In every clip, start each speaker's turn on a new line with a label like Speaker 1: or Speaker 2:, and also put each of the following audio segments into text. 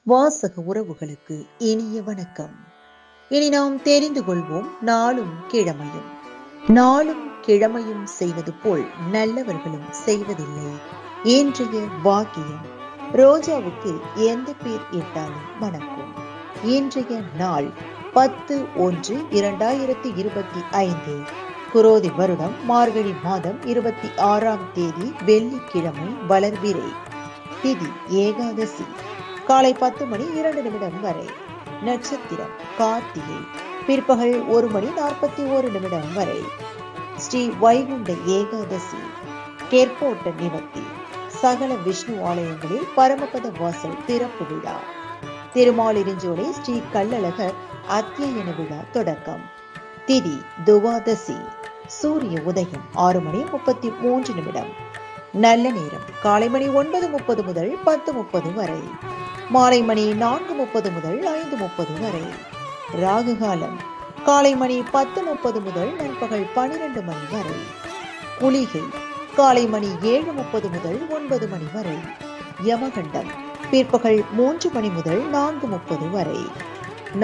Speaker 1: வாசக உறவுகளுக்கு இனிய வணக்கம். இனி நாம் தெரிந்து கொள்வோம் நாளும் கிழமையும். நாளும் கிழமையும் செய்வது போல் நல்லவர்களும் செய்வதில்லை. இன்றைய வாக்கியம்: ரோஜாவுக்கு எந்த பேர் இட்டாலும் மணக்கும். இன்றைய நாள் 10/1/2025, குரோதி வருடம் மார்கழி மாதம் 26ஆம் தேதி வெள்ளிக்கிழமை, வளர்பிறை. திதி ஏகாதசி. காலை 10:02 வரை. நட்சத்திரம் கார்த்திகை. பிற்பகல் 1:41 வரை. ஸ்ரீ வைகுண்ட ஏகாதசி. கேற்போட்ட நிவர்த்தி. சகல விஷ்ணு ஆலயங்களில் பரமபத வாசல் திறப்பு விழா. திருமாலிருஞ்சோலை ஸ்ரீ கள்ளழகர் அத்தியன விழா தொடக்கம். திதி துவாதசி. சூரிய உதயம் 6:33. நல்ல நேரம் காலை மணி 9:30 முதல் 10:30 வரை. மாலை மணி 4:30 முதல் 5:30 வரை. ராகு காலம் காலை மணி 10:30 முதல் நண்பகல் 12 மணி வரை. குளிகை காலை மணி 7:30 முதல் 9 மணி வரை. யமகண்டம் பிற்பகல் 3 மணி முதல் 4:30 வரை.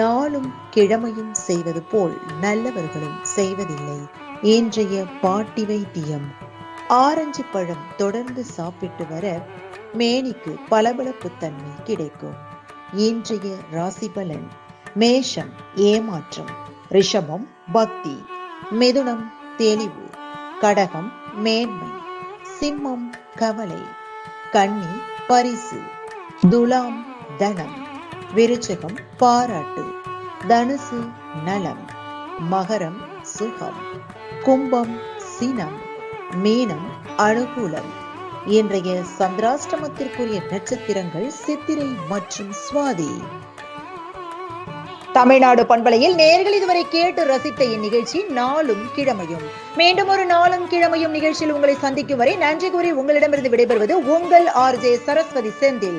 Speaker 1: நாளும் கிழமையும் செய்வது போல் நல்லவர்களும் செய்வதில்லை. இன்றைய பாட்டி வைத்தியம்: ஆரஞ்சு பழம் தொடர்ந்து சாப்பிட்டு வர மேனிக்கு பளபளப்பு தன்மை கிடைக்கும். இன்றைய ராசி பலன்: மேஷம் ஏமாற்றம், ரிஷபம் பக்தி, மிதுனம் தெளிவு, கடகம் மேன்மை, சிம்மம் கவலை, கன்னி பரிசு, துலாம் தனம், விருச்சகம் பாராட்டு, தனுசு நலம், மகரம் சுகம், கும்பம் சினம், மீனம் அனுகூலம். இன்றைய சந்திராஷ்டமத்திற்குரிய நட்சத்திரங்கள் சித்திரை மற்றும் சுவாதி. தமிழ்நாடு பண்பலையில் நேயர்கள் இதுவரை கேட்டு ரசித்த இந்நிகழ்ச்சி நாளும் கிழமையும். மீண்டும் ஒரு நாளும் கிழமையும் நிகழ்ச்சியில் உங்களை சந்திக்கும் வரை நன்றி கூறி உங்களிடமிருந்து விடைபெறுவது உங்கள் RJ சரஸ்வதி செந்தில்.